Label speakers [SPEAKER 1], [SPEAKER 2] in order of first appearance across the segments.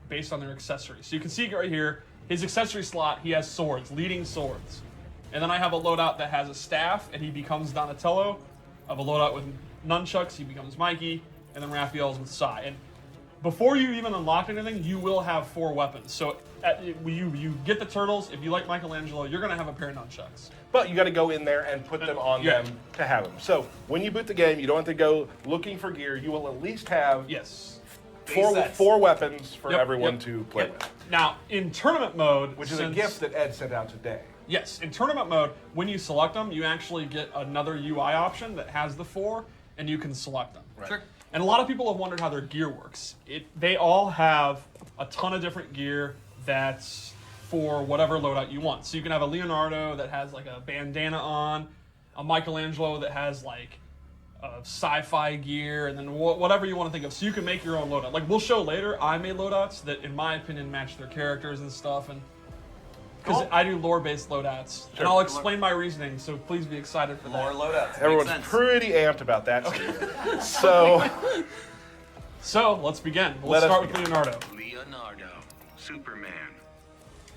[SPEAKER 1] based on their accessories. So you can see right here, his accessory slot, he has swords, leading swords. And then I have a loadout that has a staff, and he becomes Donatello. I have a loadout with nunchucks, he becomes Mikey, and then Raphael's with Sai. And before you even unlock anything, you will have 4 weapons. So you get the turtles. If you like Michelangelo, you're going to have a pair of nunchucks.
[SPEAKER 2] But you got to go in there and put them on them to have them. So when you boot the game, you don't have to go looking for gear. You will at least have four weapons for everyone to play with.
[SPEAKER 1] Now, in tournament mode...
[SPEAKER 2] Which is a gift that Ed sent out today.
[SPEAKER 1] Yes, in tournament mode, when you select them, you actually get another UI option that has the 4, and you can select them.
[SPEAKER 2] Right. Sure.
[SPEAKER 1] And a lot of people have wondered how their gear works. They all have a ton of different gear that's for whatever loadout you want. So you can have a Leonardo that has like a bandana on, a Michelangelo that has like sci-fi gear, and then whatever you want to think of. So you can make your own loadout. Like we'll show later, I made loadouts that, in my opinion, match their characters and stuff. And because I do lore-based loadouts, and I'll explain my reasoning. So please be excited for that.
[SPEAKER 3] Lore loadouts.
[SPEAKER 2] Everyone's pretty amped about that.
[SPEAKER 1] Okay.
[SPEAKER 2] So
[SPEAKER 1] let's begin. Let's start with Leonardo.
[SPEAKER 4] Leonardo, Superman.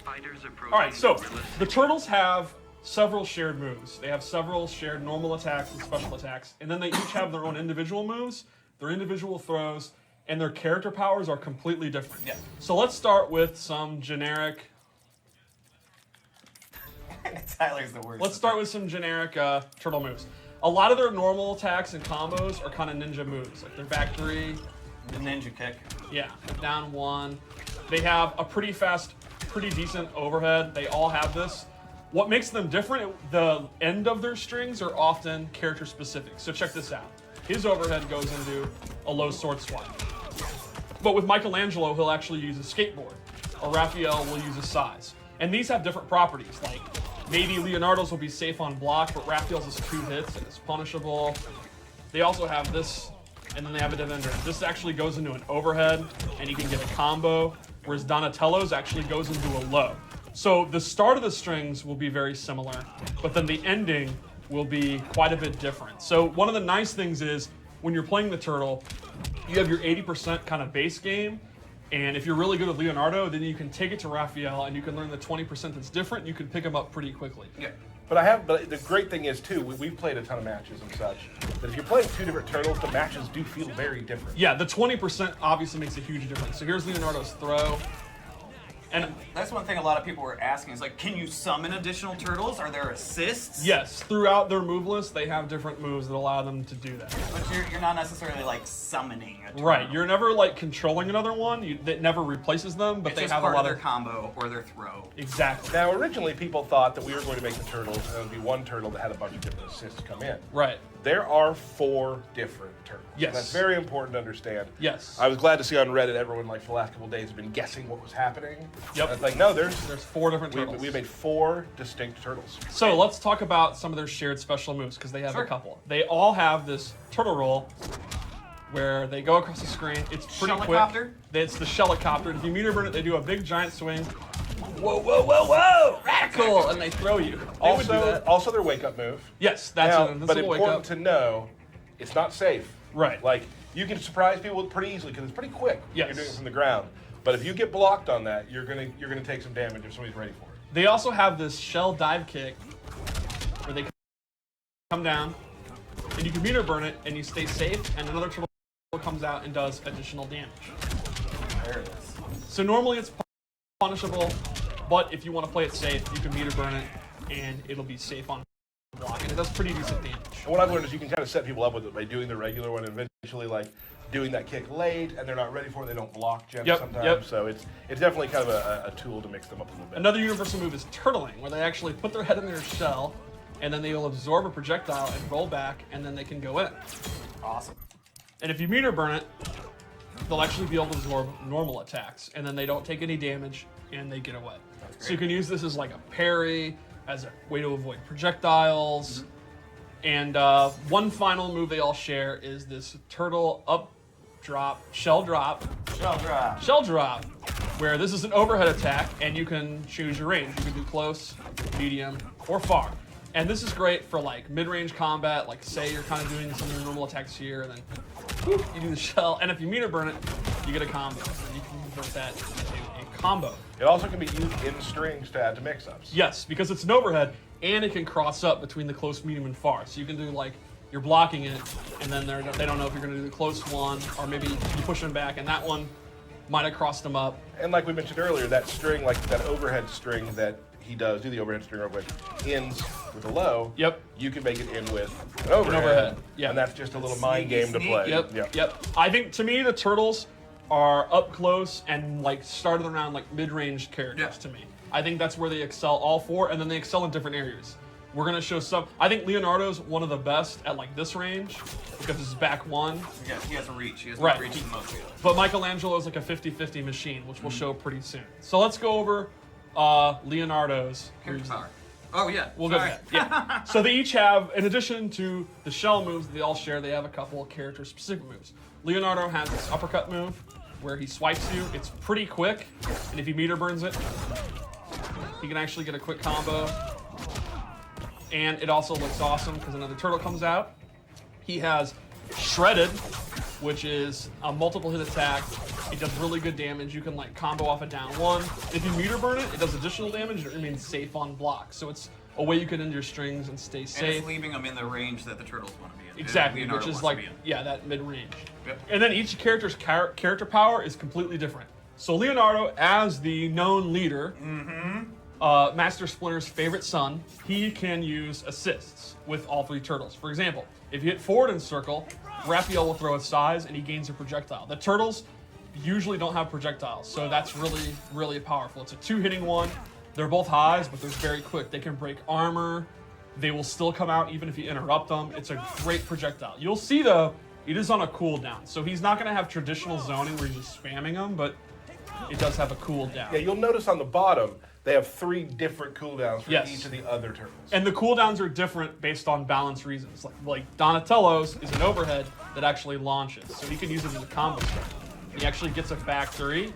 [SPEAKER 4] Fighters approaching.
[SPEAKER 1] All right. So the turtles have several shared moves. They have several shared normal attacks and special attacks, and then they each have their own individual moves, their individual throws, and their character powers are completely different.
[SPEAKER 3] Yeah.
[SPEAKER 1] So let's start with some generic.
[SPEAKER 3] Tyler's the worst.
[SPEAKER 1] Let's start with some generic turtle moves. A lot of their normal attacks and combos are kind of ninja moves, like their back 3.
[SPEAKER 3] The ninja kick.
[SPEAKER 1] Yeah, down 1. They have a pretty fast, pretty decent overhead. They all have this. What makes them different, the end of their strings are often character specific. So check this out. His overhead goes into a low sword swipe. But with Michelangelo, he'll actually use a skateboard. Or Raphael will use a size. And these have different properties, like maybe Leonardo's will be safe on block, but Raphael's is 2 hits and it's punishable. They also have this, and then they have a defender. This actually goes into an overhead, and you can get a combo, whereas Donatello's actually goes into a low. So the start of the strings will be very similar, but then the ending will be quite a bit different. So one of the nice things is, when you're playing the turtle, you have your 80% kind of base game, and if you're really good with Leonardo, then you can take it to Raphael and you can learn the 20% that's different. You can pick them up pretty quickly.
[SPEAKER 3] Yeah.
[SPEAKER 2] But the great thing is too, we've played a ton of matches and such, that if you're playing 2 different turtles, the matches do feel very different.
[SPEAKER 1] Yeah, the 20% obviously makes a huge difference. So here's Leonardo's throw.
[SPEAKER 3] And that's one thing a lot of people were asking is like, can you summon additional turtles? Are there assists?
[SPEAKER 1] Yes, throughout their move list, they have different moves that allow them to do that.
[SPEAKER 3] But you're not necessarily like summoning a turtle.
[SPEAKER 1] Right, you're never like controlling another one. That never replaces them, but
[SPEAKER 3] it's
[SPEAKER 1] they
[SPEAKER 3] just
[SPEAKER 1] have
[SPEAKER 3] part
[SPEAKER 1] a lot
[SPEAKER 3] of their combo or their throw.
[SPEAKER 1] Exactly.
[SPEAKER 2] Now, originally people thought that we were going to make the turtles and it would be one turtle that had a bunch of different assists come in.
[SPEAKER 1] Right.
[SPEAKER 2] There are 4 different turtles.
[SPEAKER 1] Yes.
[SPEAKER 2] And that's very important to understand.
[SPEAKER 1] Yes.
[SPEAKER 2] I was glad to see on Reddit everyone like for the last couple of days has been guessing what was happening.
[SPEAKER 1] Yep.
[SPEAKER 2] And it's like, no, there's
[SPEAKER 1] 4 different turtles.
[SPEAKER 2] we made 4 distinct turtles.
[SPEAKER 1] So let's talk about some of their shared special moves, because they have a couple. They all have this turtle roll where they go across the screen. It's pretty quick. It's the Shellicopter. If you meter burn it, they do a big giant swing. Whoa, whoa, whoa, whoa! Radical! And they throw you.
[SPEAKER 2] Also their wake up move.
[SPEAKER 1] Yes, that's
[SPEAKER 2] now,
[SPEAKER 1] a
[SPEAKER 2] but
[SPEAKER 1] wake
[SPEAKER 2] important
[SPEAKER 1] up.
[SPEAKER 2] to know, it's not safe.
[SPEAKER 1] Right.
[SPEAKER 2] Like, you can surprise people pretty easily because it's pretty quick.
[SPEAKER 1] Yes.
[SPEAKER 2] You're doing it from the ground. But if you get blocked on that, you're gonna take some damage if somebody's ready for it.
[SPEAKER 1] They also have this shell dive kick where they come down and you can meter burn it and you stay safe, and another turtle comes out and does additional damage.
[SPEAKER 3] There it is.
[SPEAKER 1] So normally it's punishable, but if you want to play it safe, you can meter burn it and it'll be safe on block, and it does pretty decent damage.
[SPEAKER 2] And what I've learned is you can kind of set people up with it by doing the regular one and eventually like doing that kick late and they're not ready for it, they don't block sometimes.
[SPEAKER 1] Yep.
[SPEAKER 2] So it's definitely kind of a tool to mix them up a little bit.
[SPEAKER 1] Another universal move is turtling, where they actually put their head in their shell and then they will absorb a projectile and roll back, and then they can go in.
[SPEAKER 3] Awesome.
[SPEAKER 1] And if you meter burn it, they'll actually be able to absorb normal attacks, and then they don't take any damage and they get away. So you can use this as like a parry, as a way to avoid projectiles. And one final move they all share is this turtle up drop, shell drop, where this is an overhead attack and you can choose your range. You can do close, medium, or far. And this is great for like mid-range combat, like say you're kind of doing some of your normal attacks here, and then whoop, you do the shell. And if you meter burn it, you get a combo. And you can convert that into a combo.
[SPEAKER 2] It also can be used in strings to add to mix-ups.
[SPEAKER 1] Yes, because it's an overhead, and it can cross up between the close, medium, and far. So you can do like, you're blocking it, and then they don't know if you're going to do the close one, or maybe you push them back, and that one might have crossed them up.
[SPEAKER 2] And like we mentioned earlier, that string, like that overhead string that he does, do the overhead string real quick, ends with a low.
[SPEAKER 1] Yep.
[SPEAKER 2] You can make it end with an overhead.
[SPEAKER 1] Yeah.
[SPEAKER 2] And that's just a little mind game to play.
[SPEAKER 1] Yep. I think, to me, the turtles are up close and like started around like mid-range characters to me. I think that's where they excel, all four, and then they excel in different areas. We're gonna show some. I think Leonardo's one of the best at like this range because it's back one.
[SPEAKER 3] Yeah, he has a reach. He has
[SPEAKER 1] Right.
[SPEAKER 3] more reach than most people.
[SPEAKER 1] But Michelangelo is like a 50-50 machine, which we'll show pretty soon. So let's go over Leonardo's.
[SPEAKER 3] Character power. Oh yeah.
[SPEAKER 1] We'll go to that. Yeah. So they each have, in addition to the shell moves that they all share, they have a couple of character-specific moves. Leonardo has this uppercut move where he swipes you. It's pretty quick, and if he meter burns it, he can actually get a quick combo. And it also looks awesome because another turtle comes out. He has Shredded, which is a multiple hit attack. It does really good damage. You can like combo off a down one. If you meter burn it, it does additional damage and it remains safe on block. So it's a way you can end your strings and stay
[SPEAKER 3] And
[SPEAKER 1] safe.
[SPEAKER 3] it's leaving them in the range that the turtles want to be in.
[SPEAKER 1] Exactly,
[SPEAKER 3] Leonardo
[SPEAKER 1] which is
[SPEAKER 3] wants
[SPEAKER 1] like,
[SPEAKER 3] to be in.
[SPEAKER 1] that mid-range.
[SPEAKER 3] Yep.
[SPEAKER 1] And then each character's character power is completely different. So Leonardo, as the known leader, Master Splinter's favorite son, he can use assists with all three turtles. For example, if you hit forward in circle, Raphael will throw a size and he gains a projectile. The turtles usually don't have projectiles, so that's really, really powerful. It's a two-hitting one. They're both highs, but they're very quick. They can break armor. They will still come out even if you interrupt them. It's a great projectile. You'll see, though, it is on a cooldown. So he's not going to have traditional zoning where you're just spamming them, but it does have a cooldown.
[SPEAKER 2] Yeah, you'll notice on the bottom, they have 3 different cooldowns for
[SPEAKER 1] Yes.
[SPEAKER 2] each of the other turtles.
[SPEAKER 1] And the cooldowns are different based on balance reasons. Like Donatello's is an overhead that actually launches, so he can use it as a combo start. He actually gets a back 3.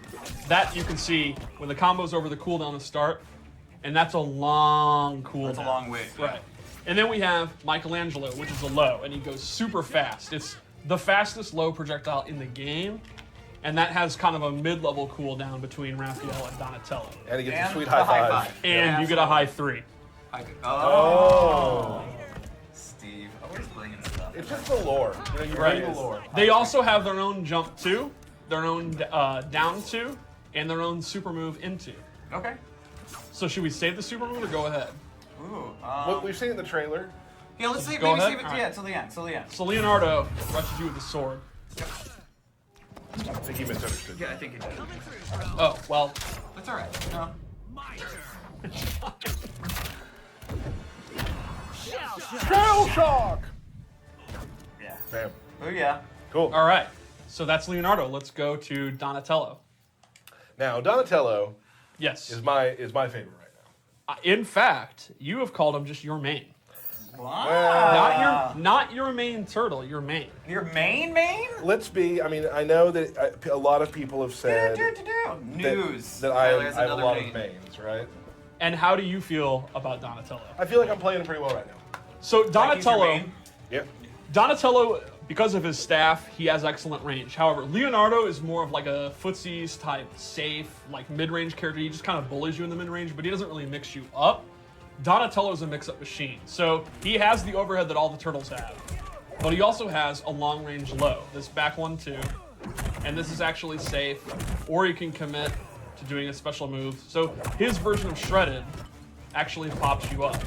[SPEAKER 1] That you can see when the combo's over the cooldown to start, and that's a long cooldown.
[SPEAKER 3] That's a long way.
[SPEAKER 1] Right. And then we have Michelangelo, which is a low, and he goes super fast. It's the fastest low projectile in the game, and that has kind of a mid-level cooldown between Raphael and Donatello.
[SPEAKER 2] And he gets
[SPEAKER 3] And
[SPEAKER 2] a sweet
[SPEAKER 3] the
[SPEAKER 2] high five.
[SPEAKER 1] And you get a high 3.
[SPEAKER 3] Oh. Steve, always bringing stuff.
[SPEAKER 2] It's just the lore. You know, you
[SPEAKER 1] Right.
[SPEAKER 2] bring the lore.
[SPEAKER 1] They also have their own jump 2, their own down 2, and their own super move into.
[SPEAKER 3] Okay.
[SPEAKER 1] So should we save the super move or go ahead?
[SPEAKER 3] Ooh.
[SPEAKER 2] What we've seen in the trailer.
[SPEAKER 3] Yeah, let's see.
[SPEAKER 1] go
[SPEAKER 3] Maybe
[SPEAKER 1] ahead?
[SPEAKER 3] save it.
[SPEAKER 1] All
[SPEAKER 3] Yeah,
[SPEAKER 1] right.
[SPEAKER 3] till the end. Till the end.
[SPEAKER 1] So Leonardo rushes you with the sword.
[SPEAKER 2] I think he misunderstood.
[SPEAKER 3] Yeah, I think it did.
[SPEAKER 1] Oh, well,
[SPEAKER 3] That's all right. No.
[SPEAKER 2] Shell shock!
[SPEAKER 3] Yeah.
[SPEAKER 2] Bam.
[SPEAKER 3] Oh yeah.
[SPEAKER 2] Cool.
[SPEAKER 1] all right. So that's Leonardo. Let's go to Donatello.
[SPEAKER 2] Now, Donatello
[SPEAKER 1] Yes.
[SPEAKER 2] is my favorite right now.
[SPEAKER 1] In fact, you have called him just your main.
[SPEAKER 3] Wow.
[SPEAKER 1] Not your main turtle, your main.
[SPEAKER 3] Your main?
[SPEAKER 2] Let's be, I mean, I know that a lot of people have said
[SPEAKER 3] News.
[SPEAKER 2] that I
[SPEAKER 3] Tyler has
[SPEAKER 2] have a
[SPEAKER 3] another
[SPEAKER 2] lot
[SPEAKER 3] main.
[SPEAKER 2] of mains, right?
[SPEAKER 1] And how do you feel about Donatello?
[SPEAKER 2] I feel like I'm playing pretty well right now.
[SPEAKER 1] So
[SPEAKER 3] Like he's your
[SPEAKER 1] Donatello,
[SPEAKER 3] main?
[SPEAKER 2] Yep.
[SPEAKER 1] Donatello, because of his staff, he has excellent range. However, Leonardo is more of like a footsies type, safe, like mid-range character. He just kind of bullies you in the mid-range, but he doesn't really mix you up. Donatello's a mix-up machine. So he has the overhead that all the turtles have, but he also has a long-range low. This back one too, and this is actually safe, or you can commit to doing a special move. So his version of Shredded actually pops you up.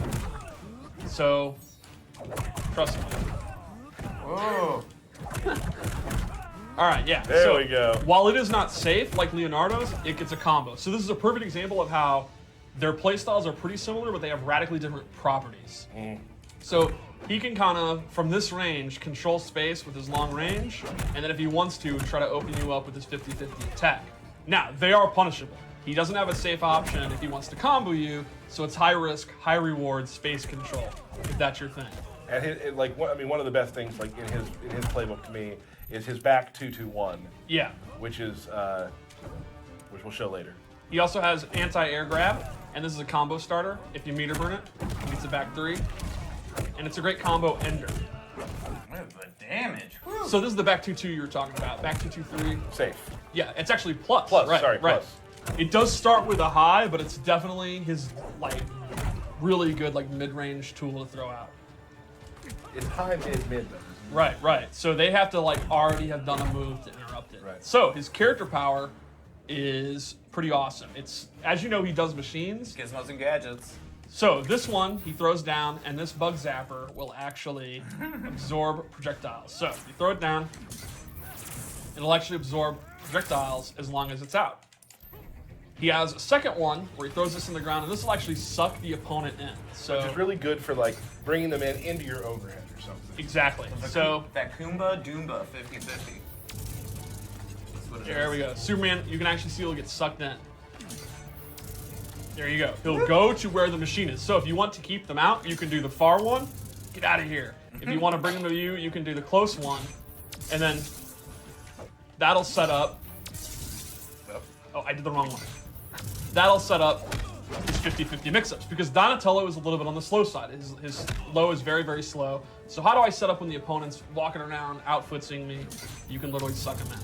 [SPEAKER 1] So trust me.
[SPEAKER 3] Whoa.
[SPEAKER 1] All right, yeah.
[SPEAKER 2] There we go.
[SPEAKER 1] While it is not safe like Leonardo's, it gets a combo. So this is a perfect example of how their playstyles are pretty similar, but they have radically different properties. So he can kind of, from this range, control space with his long range, and then if he wants to, try to open you up with his 50-50 attack. Now, they are punishable. He doesn't have a safe option if he wants to combo you, so it's high risk, high reward, space control, if that's your thing.
[SPEAKER 2] And one of the best things, like in his playbook to me, is his back 2-2-1,
[SPEAKER 1] Yeah.
[SPEAKER 2] which we'll show later.
[SPEAKER 1] He also has anti-air grab, and this is a combo starter. If you meter burn it, it gets a back 3. And it's a great combo ender.
[SPEAKER 3] What the damage? Whew.
[SPEAKER 1] So this is the back 2-2 you were talking about. Back 2-2-3.
[SPEAKER 2] Safe.
[SPEAKER 1] Yeah, it's actually plus.
[SPEAKER 2] Plus,
[SPEAKER 1] right,
[SPEAKER 2] sorry,
[SPEAKER 1] right.
[SPEAKER 2] plus.
[SPEAKER 1] It does start with a high, but it's definitely his like really good like mid-range tool to throw out.
[SPEAKER 2] It's high, mid, though.
[SPEAKER 1] Right, right. So they have to like already have done a move to interrupt it.
[SPEAKER 2] Right.
[SPEAKER 1] So his character power is pretty awesome. It's, as you know, he does machines.
[SPEAKER 3] Gizmos and gadgets.
[SPEAKER 1] So this one he throws down, and this bug zapper will actually absorb projectiles. So you throw it down, it'll actually absorb projectiles as long as it's out. He has a second one where he throws this in the ground, and this will actually suck the opponent in. So
[SPEAKER 2] Which is really good for like bringing them into your overhead or something.
[SPEAKER 1] exactly. So
[SPEAKER 3] That Kumba Doomba 50-50.
[SPEAKER 1] there we go. Superman, you can actually see he'll get sucked in. There you go. He'll go to where the machine is. So if you want to keep them out, you can do the far one. Get out of here. If you want to bring them to you, you can do the close one. And then that'll set up. Oh, I did the wrong one. That'll set up his 50-50 mix-ups because Donatello is a little bit on the slow side. His low is very, very slow. So how do I set up when the opponent's walking around, outfooting me? You can literally suck him in.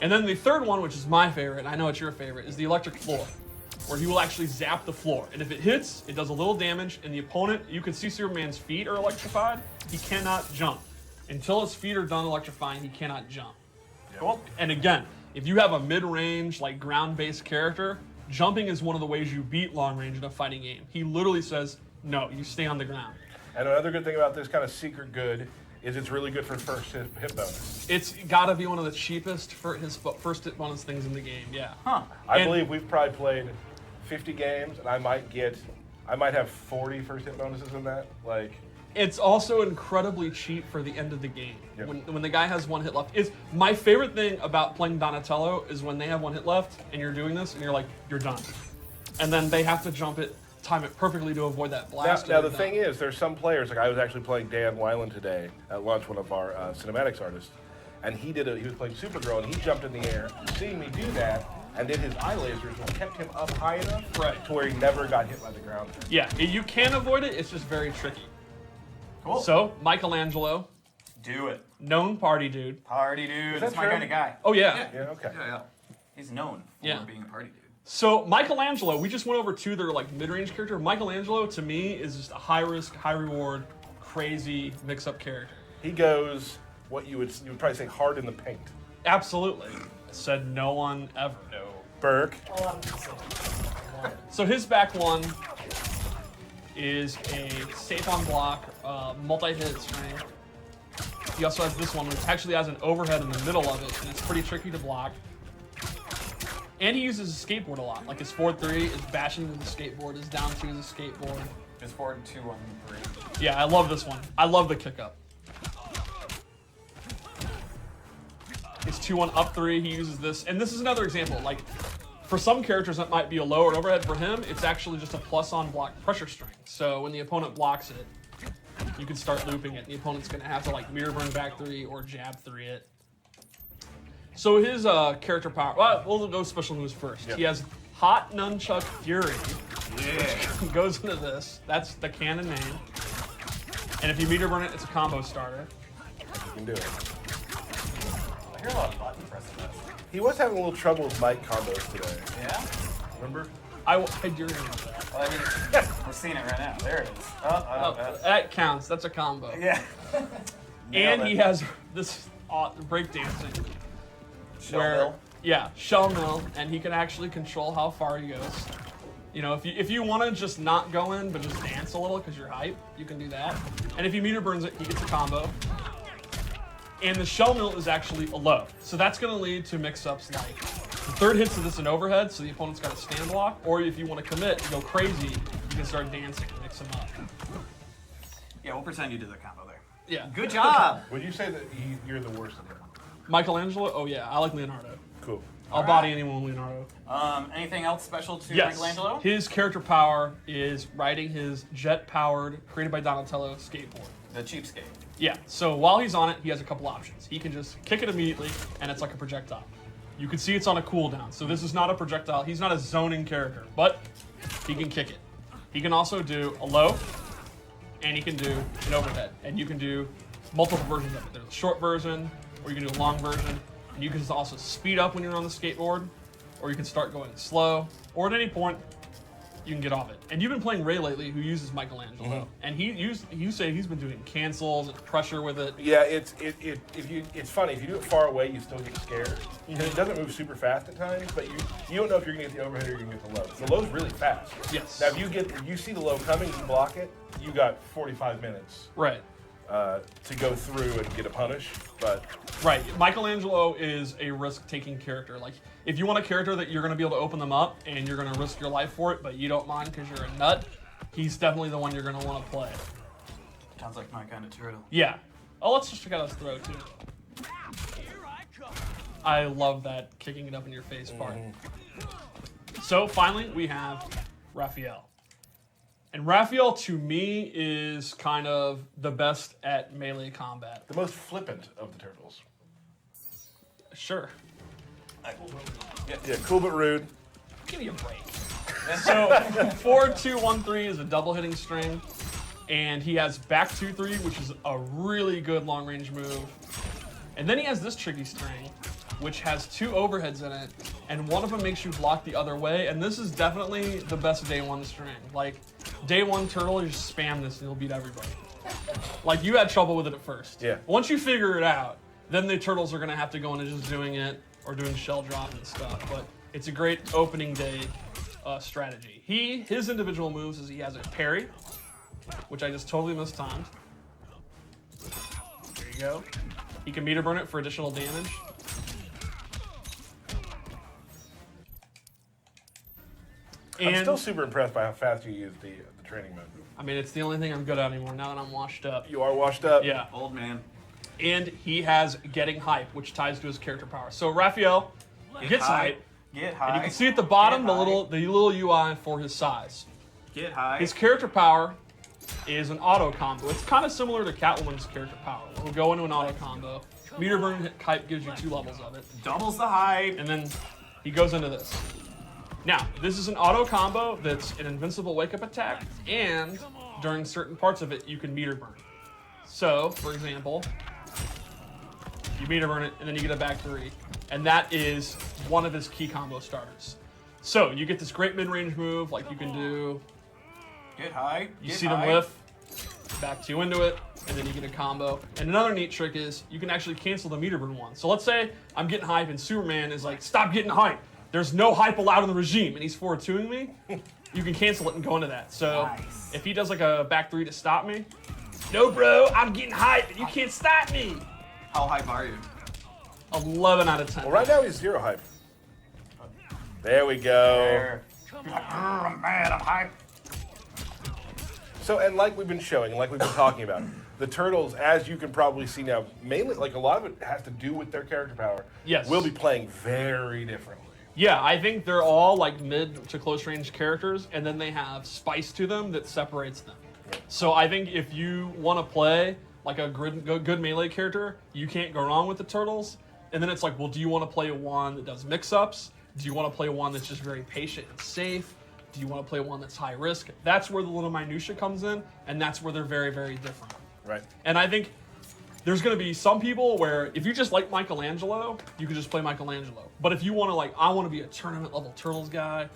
[SPEAKER 1] And then the third one, which is my favorite, and I know it's your favorite, is the electric floor, where he will actually zap the floor. And if it hits, it does a little damage, and the opponent, you can see Superman's feet are electrified. He cannot jump. Until his feet are done electrifying, he cannot jump.
[SPEAKER 3] Cool.
[SPEAKER 1] And again, if you have a mid-range, like ground-based character, jumping is one of the ways you beat long range in a fighting game. He literally says, no, you stay on the ground.
[SPEAKER 2] And another good thing about this kind of secret good is it's really good for first hit bonus.
[SPEAKER 1] It's got to be one of the cheapest for his first hit bonus things in the game, yeah.
[SPEAKER 3] Huh.
[SPEAKER 2] I
[SPEAKER 1] And-
[SPEAKER 2] believe we've probably played 50 games, and I might have 40 first hit bonuses in that. Like,
[SPEAKER 1] It's also incredibly cheap for the end of the game.
[SPEAKER 2] Yep.
[SPEAKER 1] When the guy has one hit left. It's my favorite thing about playing Donatello is when they have one hit left and you're doing this and you're like, you're done. And then they have to jump it, time it perfectly to avoid that blast.
[SPEAKER 2] now the thing is, there's some players, like I was actually playing Dan Weiland today at lunch, one of our cinematics artists, and he was playing Supergirl, and he jumped in the air, seeing me do that, and then his eye lasers kept him up high enough to where he never got hit by the ground.
[SPEAKER 1] Yeah, you can avoid it, it's just very tricky.
[SPEAKER 3] Cool.
[SPEAKER 1] So, Michelangelo,
[SPEAKER 3] Do it.
[SPEAKER 1] known party dude.
[SPEAKER 3] Party dude.
[SPEAKER 2] that
[SPEAKER 3] That's my
[SPEAKER 2] true?
[SPEAKER 3] kind of guy.
[SPEAKER 1] Oh yeah.
[SPEAKER 2] Yeah, okay.
[SPEAKER 3] Yeah. He's known for
[SPEAKER 1] Yeah.
[SPEAKER 3] being a party dude.
[SPEAKER 1] So Michelangelo, we just went over to their like mid-range character. Michelangelo to me is just a high-risk, high-reward, crazy mix-up character.
[SPEAKER 2] He goes what you would probably say hard in the paint.
[SPEAKER 1] Absolutely. Said no one ever. No.
[SPEAKER 2] Burke.
[SPEAKER 1] So his back one is a safe on block, multi-hit string. He also has this one, which actually has an overhead in the middle of it, and it's pretty tricky to block. And he uses his skateboard a lot. Like his forward 3 is bashing into the skateboard, his down 2 is a skateboard.
[SPEAKER 3] His forward 2 on 3.
[SPEAKER 1] Yeah, I love this one. I love the kick up. His 2-1 up 3, he uses this. And this is another example. Like, for some characters, that might be a low or an overhead. For him, it's actually just a plus on block pressure string. So when the opponent blocks it, you can start looping it. The opponent's going to have to, like, mirror burn back 3 or jab 3 it. So his character power, well, we'll go special moves first.
[SPEAKER 2] Yep.
[SPEAKER 1] He has Hot Nunchuck Fury.
[SPEAKER 3] Yeah.
[SPEAKER 1] Goes into this. That's the canon name. And if you meter burn it, it's a combo starter.
[SPEAKER 2] You can do it.
[SPEAKER 3] I hear a lot of button pressing this.
[SPEAKER 2] He was having a little trouble with mic combos today.
[SPEAKER 3] Yeah?
[SPEAKER 2] Remember?
[SPEAKER 1] I do remember that.
[SPEAKER 3] Well, I mean, we're seeing it right now. There it is.
[SPEAKER 1] That counts. That's a combo.
[SPEAKER 3] Yeah.
[SPEAKER 1] And
[SPEAKER 3] Nailed
[SPEAKER 1] he
[SPEAKER 3] it.
[SPEAKER 1] has this breakdancing.
[SPEAKER 3] Shell
[SPEAKER 1] where,
[SPEAKER 3] mill.
[SPEAKER 1] Yeah, shell mill, and he can actually control how far he goes. You know, if you want to just not go in, but just dance a little because you're hype, you can do that. And if he meter burns it, he gets a combo. And the shell mill is actually a low. So that's going to lead to mix-ups like the third hits of this an overhead, so the opponent's got a stand block. Or if you want to commit and go crazy, you can start dancing and mix them up.
[SPEAKER 3] Yeah, we'll pretend you did the combo there.
[SPEAKER 1] Yeah.
[SPEAKER 3] Good job.
[SPEAKER 2] Would you say that you're the worst at him?
[SPEAKER 1] Michelangelo? Oh yeah, I like Leonardo.
[SPEAKER 2] Cool.
[SPEAKER 1] I'll body anyone with Leonardo.
[SPEAKER 3] Anything else special to
[SPEAKER 1] Yes.
[SPEAKER 3] Michelangelo?
[SPEAKER 1] His character power is riding his jet-powered, created by Donatello, skateboard.
[SPEAKER 3] The cheapskate.
[SPEAKER 1] Yeah, so while he's on it, he has a couple options. He can just kick it immediately, and it's like a projectile. You can see it's on a cooldown, so this is not a projectile. He's not a zoning character, but he can kick it. He can also do a low, and he can do an overhead. And you can do multiple versions of it. There's a short version, or you can do a long version. And you can also speed up when you're on the skateboard, or you can start going slow, or at any point, you can get off it. And you've been playing Ray lately, who uses Michelangelo, and you say he's been doing cancels and pressure with it.
[SPEAKER 2] Yeah, it's funny. If you do it far away, you still get scared. Because it doesn't move super fast at times, but you don't know if you're gonna get the overhead or you're gonna get the low. The low's really fast.
[SPEAKER 1] Yes.
[SPEAKER 2] Now if you see the low coming, you block it, you got 45 minutes.
[SPEAKER 1] Right.
[SPEAKER 2] To go through and get a punish, but
[SPEAKER 1] Right. Michelangelo is a risk-taking character. Like, if you want a character that you're going to be able to open them up and you're going to risk your life for it, but you don't mind because you're a nut, he's definitely the one you're going to want to play.
[SPEAKER 3] Sounds like my kind of turtle.
[SPEAKER 1] Yeah. Oh, let's just check out his throw, too. I love that kicking it up in your face part. So, finally, we have Raphael. And Raphael, to me, is kind of the best at melee combat.
[SPEAKER 2] the most flippant of the turtles.
[SPEAKER 1] Sure.
[SPEAKER 2] Yeah, cool but rude.
[SPEAKER 1] Give me a break. So 4-2-1-3 is a double hitting string, and he has back 2-3, which is a really good long range move. And then he has this tricky string, which has 2 overheads in it, and one of them makes you block the other way. And this is definitely the best day 1 string. Like, day 1 turtle, you just spam this and you'll beat everybody. Like, you had trouble with it at first.
[SPEAKER 2] Yeah.
[SPEAKER 1] Once you figure it out, then the turtles are gonna have to go into just doing it or doing shell drop and stuff. But it's a great opening day strategy. His individual moves is he has a parry, which I just totally mistimed. There you go. He can meter burn it for additional damage.
[SPEAKER 2] I'm still super impressed by how fast you use the training mode.
[SPEAKER 1] I mean, it's the only thing I'm good at anymore now that I'm washed up.
[SPEAKER 2] You are washed up.
[SPEAKER 1] Yeah.
[SPEAKER 3] Old man.
[SPEAKER 1] And he has getting hype, which ties to his character power. So Raphael gets hype.
[SPEAKER 3] Get high.
[SPEAKER 1] And you can see at the bottom
[SPEAKER 3] Get
[SPEAKER 1] the
[SPEAKER 3] high.
[SPEAKER 1] little UI for his size.
[SPEAKER 3] Get high.
[SPEAKER 1] His character power is an auto combo. It's kind of similar to Catwoman's character power. We'll go into an auto combo. Meter burn hype gives you 2 levels of it.
[SPEAKER 3] Doubles the hype.
[SPEAKER 1] And then he goes into this. Now, this is an auto combo that's an invincible wake up attack, and during certain parts of it, you can meter burn. So, for example, you meter burn it, and then you get a back 3. And that is one of his key combo starters. So, you get this great mid-range move, like you can do,
[SPEAKER 3] Get high.
[SPEAKER 1] you
[SPEAKER 3] Get
[SPEAKER 1] see
[SPEAKER 3] high.
[SPEAKER 1] them lift, back 2 into it, and then you get a combo. And another neat trick is you can actually cancel the meter burn one. So let's say I'm getting hype and Superman is like, stop getting hype. There's no hype allowed in the regime, and he's 4-2ing me. You can cancel it and go into that. So
[SPEAKER 3] Nice.
[SPEAKER 1] if he does like a back 3 to stop me, no bro, I'm getting hype and you can't stop me.
[SPEAKER 3] How hype are you?
[SPEAKER 1] 11 out of 10.
[SPEAKER 2] Well, right now he's 0 hype. There we go.
[SPEAKER 3] There. I'm mad. I'm hype.
[SPEAKER 2] So, and like we've been showing, like we've been talking about, the turtles, as you can probably see now, mainly, like a lot of it has to do with their character power.
[SPEAKER 1] Yes.
[SPEAKER 2] Will be playing very differently.
[SPEAKER 1] Yeah, I think they're all like mid to close range characters, and then they have spice to them that separates them. So I think if you want to play like a good melee character, you can't go wrong with the turtles. And then it's like, well, do you want to play one that does mix-ups? Do you want to play one that's just very patient and safe? Do you want to play one that's high risk? That's where the little minutia comes in, and that's where they're very, very different.
[SPEAKER 2] Right.
[SPEAKER 1] And I think there's going to be some people where if you just like Michelangelo, you can just play Michelangelo. But if you want to, like, I want to be a tournament level Turtles guy,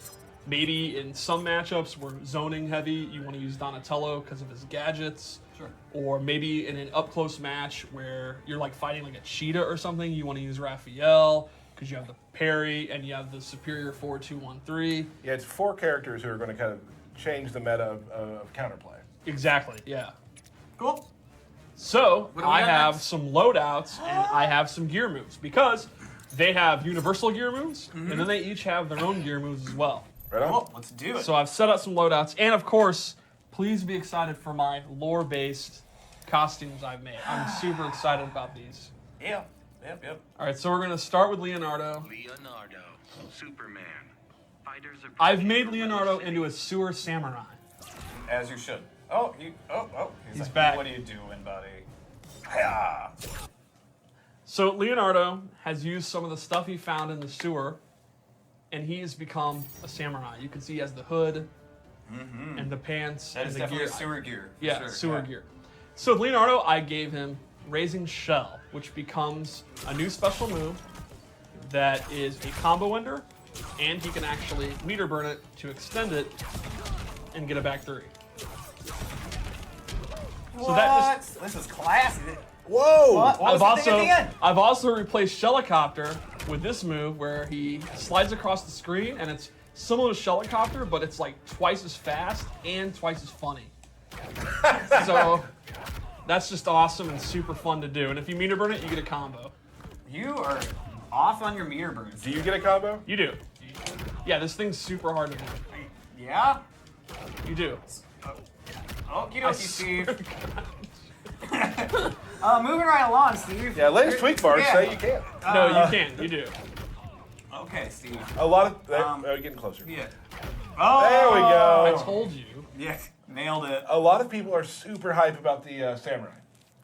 [SPEAKER 1] maybe in some matchups where zoning heavy, you want to use Donatello because of his gadgets.
[SPEAKER 3] Sure.
[SPEAKER 1] Or maybe in an up close match where you're like fighting like a cheetah or something, you want to use Raphael because you have the parry and you have the superior 4-2-1-3.
[SPEAKER 2] Yeah, it's 4 characters who are going to kind of change the meta of counterplay.
[SPEAKER 1] Exactly, yeah.
[SPEAKER 3] Cool.
[SPEAKER 1] So,
[SPEAKER 3] What do we
[SPEAKER 1] I
[SPEAKER 3] got
[SPEAKER 1] have
[SPEAKER 3] next?
[SPEAKER 1] some loadouts and I have some gear moves because they have universal gear moves and then they each have their own gear moves as well.
[SPEAKER 2] Right on?
[SPEAKER 3] Cool. Let's do it.
[SPEAKER 1] So I've set up some loadouts and of course, please be excited for my lore-based costumes I've made. I'm super excited about these.
[SPEAKER 3] Yep.
[SPEAKER 1] All right, so we're going to start with Leonardo.
[SPEAKER 4] Leonardo, Superman. Fighters of
[SPEAKER 1] I've made Leonardo into a sewer samurai.
[SPEAKER 3] As you should. Oh, He's like,
[SPEAKER 1] back.
[SPEAKER 3] What are you doing, buddy? Hiya.
[SPEAKER 1] So Leonardo has used some of the stuff he found in the sewer, and he has become a samurai. You can see he has the hood and the pants
[SPEAKER 3] That
[SPEAKER 1] and
[SPEAKER 3] is
[SPEAKER 1] the
[SPEAKER 3] definitely
[SPEAKER 1] gear.
[SPEAKER 3] sewer gear. for
[SPEAKER 1] Yeah,
[SPEAKER 3] sure.
[SPEAKER 1] sewer gear. So with Leonardo, I gave him Raising Shell, which becomes a new special move that is a combo ender, and he can actually meter burn it to extend it and get it back 3.
[SPEAKER 3] So that this is classy.
[SPEAKER 2] Whoa!
[SPEAKER 3] What was the thing at the end?
[SPEAKER 1] I've also replaced Shellicopter with this move where he slides across the screen, and it's similar to Shellicopter, but it's like twice as fast and twice as funny. So that's just awesome and super fun to do. And if you meter burn it, you get a combo.
[SPEAKER 3] You are off on your meter burns.
[SPEAKER 2] Do you get a combo?
[SPEAKER 1] You do. Yeah, this thing's super hard to do.
[SPEAKER 3] Yeah?
[SPEAKER 1] You do.
[SPEAKER 3] Okie
[SPEAKER 1] I
[SPEAKER 3] dokie, Steve.
[SPEAKER 1] swear to God.
[SPEAKER 3] Moving right along, Steve.
[SPEAKER 2] Yeah, latest tweak bars
[SPEAKER 3] Yeah.
[SPEAKER 2] say you can't.
[SPEAKER 1] No, you can. You do.
[SPEAKER 3] Okay, Steve.
[SPEAKER 2] A lot of getting closer.
[SPEAKER 3] Yeah. Oh!
[SPEAKER 2] There we
[SPEAKER 1] I
[SPEAKER 2] go.
[SPEAKER 1] told you.
[SPEAKER 3] Yeah, nailed it.
[SPEAKER 2] A lot of people are super hype about the samurai.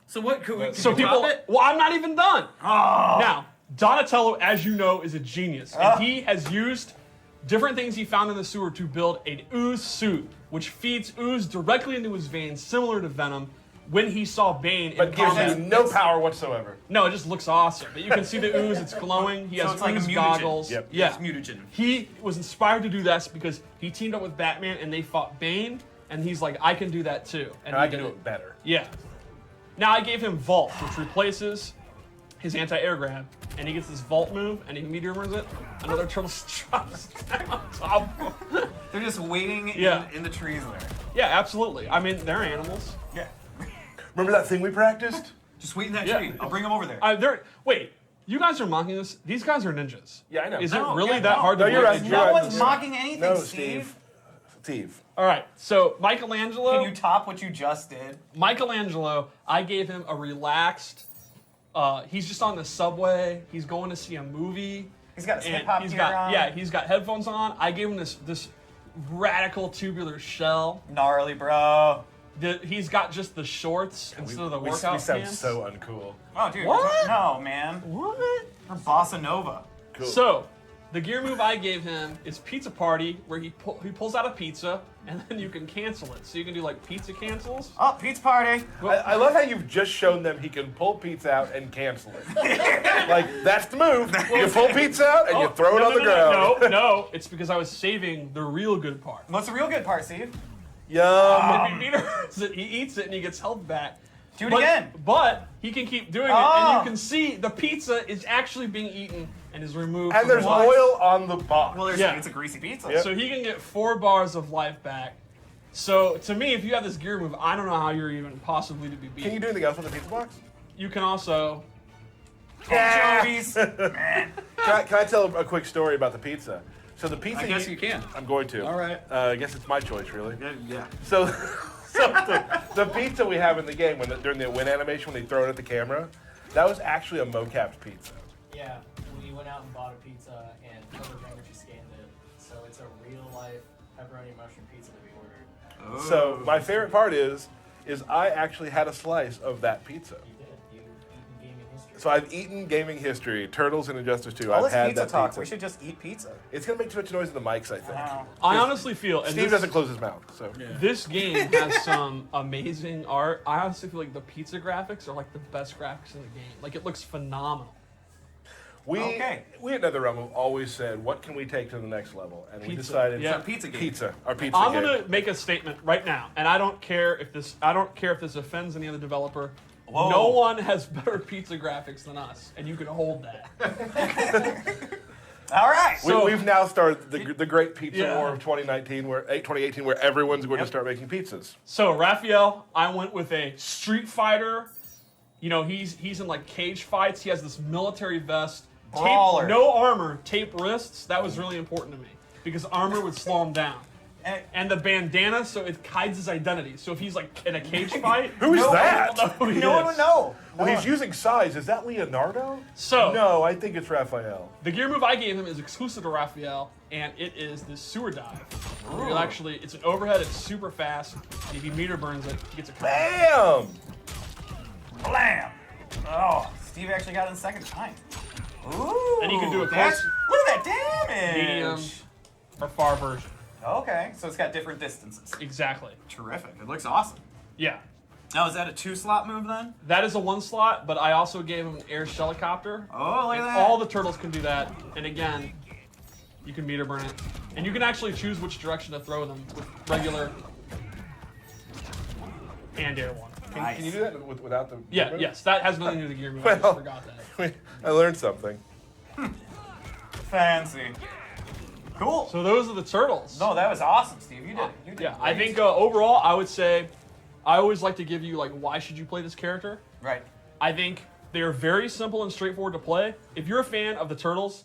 [SPEAKER 3] So what could we
[SPEAKER 1] So people.
[SPEAKER 3] it?
[SPEAKER 1] Well, I'm not even done.
[SPEAKER 3] Oh.
[SPEAKER 1] Now, Donatello, as you know, is a genius, and he has used different things he found in the sewer to build an ooze suit, which feeds ooze directly into his veins, similar to Venom. When he saw Bane
[SPEAKER 2] But
[SPEAKER 1] in
[SPEAKER 2] gives
[SPEAKER 1] combat,
[SPEAKER 2] you no power whatsoever.
[SPEAKER 1] no, it just looks awesome. But you can see the ooze; it's glowing. He
[SPEAKER 3] So
[SPEAKER 1] has
[SPEAKER 3] it's like a
[SPEAKER 1] ooze
[SPEAKER 3] mutagen.
[SPEAKER 1] goggles.
[SPEAKER 2] Yep.
[SPEAKER 1] Yeah,
[SPEAKER 3] It's mutagen.
[SPEAKER 1] he was inspired to do this because he teamed up with Batman and they fought Bane, and he's like, I can do that too.
[SPEAKER 2] And
[SPEAKER 1] he
[SPEAKER 2] I can
[SPEAKER 1] did
[SPEAKER 2] do it better.
[SPEAKER 1] Yeah. Now I gave him Vault, which replaces his anti-air grab, and he gets this Vault move, and he meteor burns it. Another turtle drops down on top of him.
[SPEAKER 3] They're just waiting
[SPEAKER 1] Yeah.
[SPEAKER 3] in the trees there.
[SPEAKER 1] Yeah, absolutely. I mean, they're animals.
[SPEAKER 3] Yeah.
[SPEAKER 2] Remember that thing we practiced?
[SPEAKER 3] Just wait in that
[SPEAKER 1] Yeah.
[SPEAKER 3] tree. I'll bring them over there.
[SPEAKER 1] Wait, you guys are mocking this? These guys are ninjas.
[SPEAKER 2] Yeah, I know.
[SPEAKER 1] Is
[SPEAKER 3] No,
[SPEAKER 1] it really
[SPEAKER 3] yeah,
[SPEAKER 1] that
[SPEAKER 3] no.
[SPEAKER 1] hard
[SPEAKER 2] No,
[SPEAKER 1] to
[SPEAKER 2] you're
[SPEAKER 1] break
[SPEAKER 2] right,
[SPEAKER 1] the
[SPEAKER 2] you're
[SPEAKER 1] jar?
[SPEAKER 3] no
[SPEAKER 2] right.
[SPEAKER 3] one's mocking anything,
[SPEAKER 2] No,
[SPEAKER 3] Steve.
[SPEAKER 2] Steve.
[SPEAKER 1] All right, so Michelangelo.
[SPEAKER 3] Can you top what you just did?
[SPEAKER 1] Michelangelo, I gave him a relaxed. He's just on the subway. He's going to see a movie.
[SPEAKER 3] He's got his
[SPEAKER 1] and
[SPEAKER 3] hip-hop
[SPEAKER 1] he's
[SPEAKER 3] gear
[SPEAKER 1] got
[SPEAKER 3] on.
[SPEAKER 1] yeah, he's got headphones on. I gave him this radical tubular shell.
[SPEAKER 3] Gnarly, bro.
[SPEAKER 1] He's got just the shorts instead of the
[SPEAKER 2] we
[SPEAKER 1] workout
[SPEAKER 2] sound
[SPEAKER 1] pants.
[SPEAKER 2] so uncool.
[SPEAKER 3] Oh, dude.
[SPEAKER 1] What?
[SPEAKER 3] No, man.
[SPEAKER 1] What?
[SPEAKER 3] We're bossa nova.
[SPEAKER 2] Cool.
[SPEAKER 1] So, the gear move I gave him is Pizza Party, where he pulls out a pizza, and then you can cancel it. So you can do like pizza cancels.
[SPEAKER 3] Oh, pizza party.
[SPEAKER 2] I love how you've just shown them he can pull pizza out and cancel it. Like, that's the move. You pull pizza out and you throw it
[SPEAKER 1] no,
[SPEAKER 2] on the
[SPEAKER 1] no,
[SPEAKER 2] ground.
[SPEAKER 1] No, it's because I was saving the real good part.
[SPEAKER 3] What's the real good part, Steve?
[SPEAKER 2] Yum.
[SPEAKER 1] If he meters it, he eats it, and he gets health back.
[SPEAKER 3] Do it again.
[SPEAKER 1] But he can keep doing it, and you can see the pizza is actually being eaten and is removed.
[SPEAKER 2] And
[SPEAKER 1] from
[SPEAKER 2] there's
[SPEAKER 1] the box.
[SPEAKER 2] oil on the box.
[SPEAKER 3] Well,
[SPEAKER 1] Yeah.
[SPEAKER 3] it's a greasy pizza.
[SPEAKER 2] Yep.
[SPEAKER 1] So he can get 4 bars of life back. So to me, if you have this gear move, I don't know how you're even possibly to be beat.
[SPEAKER 2] Can you do anything else with the pizza box?
[SPEAKER 1] You can also.
[SPEAKER 3] Anchovies. Man.
[SPEAKER 2] Can I tell a quick story about the pizza? So the pizza.
[SPEAKER 3] I guess you can.
[SPEAKER 2] I'm going to.
[SPEAKER 3] All right.
[SPEAKER 2] I guess it's my choice, really.
[SPEAKER 3] Yeah.
[SPEAKER 2] So, the pizza we have in the game during the win animation when they throw it at the camera, that was actually a mocapped pizza.
[SPEAKER 5] Yeah, we went out and bought a pizza and Cover Bandage scanned it. So it's a real life pepperoni mushroom pizza that we ordered.
[SPEAKER 2] So my favorite part is I actually had a slice of that pizza.
[SPEAKER 5] You did. You eaten gaming history.
[SPEAKER 2] So I've eaten gaming history, Turtles and Injustice 2.
[SPEAKER 3] All
[SPEAKER 2] I've
[SPEAKER 3] this
[SPEAKER 2] had
[SPEAKER 3] pizza
[SPEAKER 2] that
[SPEAKER 3] talk.
[SPEAKER 2] pizza.
[SPEAKER 3] We should just eat pizza.
[SPEAKER 2] It's gonna make too much noise in the mics, I think.
[SPEAKER 3] Wow.
[SPEAKER 1] I honestly feel, and
[SPEAKER 2] Steve
[SPEAKER 1] this,
[SPEAKER 2] doesn't close his mouth, so.
[SPEAKER 1] this game has some amazing art. I honestly feel like the pizza graphics are like the best graphics in the game. Like it looks phenomenal.
[SPEAKER 2] We
[SPEAKER 3] Okay.
[SPEAKER 2] we at NetherRealm have always said, what can we take to the next level? And we
[SPEAKER 1] Pizza.
[SPEAKER 2] decided
[SPEAKER 1] Yeah.
[SPEAKER 3] Pizza game.
[SPEAKER 2] pizza, our pizza
[SPEAKER 1] I'm
[SPEAKER 2] game.
[SPEAKER 1] gonna make a statement right now, and I don't care if this offends any other developer.
[SPEAKER 3] Whoa.
[SPEAKER 1] No one has better pizza graphics than us, and you can hold that.
[SPEAKER 3] All right.
[SPEAKER 1] So-
[SPEAKER 2] We've now started the great pizza
[SPEAKER 1] Yeah.
[SPEAKER 2] war of 2019, 2018, where everyone's going to start making pizzas.
[SPEAKER 1] So Raphael, I went with a Street Fighter. You know, he's in like cage fights. He has this military vest,
[SPEAKER 3] Brawler.
[SPEAKER 1] no armor, tape wrists. That was really important to me because armor would slow him down. And the bandana, so it hides his identity. So if he's like in a cage fight,
[SPEAKER 2] Who is
[SPEAKER 1] no
[SPEAKER 2] that?
[SPEAKER 1] one will know who he
[SPEAKER 3] No one
[SPEAKER 1] is.
[SPEAKER 3] would know.
[SPEAKER 2] Well, he's using size. Is that Leonardo?
[SPEAKER 1] So
[SPEAKER 2] No, I think it's Raphael.
[SPEAKER 1] the gear move I gave him is exclusive to Raphael, and it is this sewer dive. You'll actually, it's an overhead. It's super fast. And if he meter burns it, he gets a combo.
[SPEAKER 2] Bam!
[SPEAKER 3] Blam. Oh, Steve actually got it in the second time. Ooh.
[SPEAKER 1] And he can do a
[SPEAKER 3] that's-
[SPEAKER 1] close-
[SPEAKER 3] Look at that damage.
[SPEAKER 1] Medium or far version.
[SPEAKER 3] Okay, so it's got different distances.
[SPEAKER 1] Exactly.
[SPEAKER 3] Terrific. It looks awesome.
[SPEAKER 1] Yeah.
[SPEAKER 3] Now, is that a 2-slot move then?
[SPEAKER 1] That is a 1 slot, but I also gave him air helicopter.
[SPEAKER 3] Oh, look at
[SPEAKER 1] And
[SPEAKER 3] that.
[SPEAKER 1] all the turtles can do that. And again, you can meter burn it. And you can actually choose which direction to throw them with regular and air one.
[SPEAKER 3] Nice.
[SPEAKER 2] Can you do that without the?
[SPEAKER 1] Yeah, yes, that has nothing to do with the gear move. I just forgot that.
[SPEAKER 2] I learned something.
[SPEAKER 3] Fancy. Cool.
[SPEAKER 1] So those are the turtles.
[SPEAKER 3] No, that was awesome, Steve. You did
[SPEAKER 1] Yeah, I
[SPEAKER 3] great.
[SPEAKER 1] think overall, I would say, I always like to give you like, why should you play this character?
[SPEAKER 3] Right.
[SPEAKER 1] I think they are very simple and straightforward to play. If you're a fan of the turtles,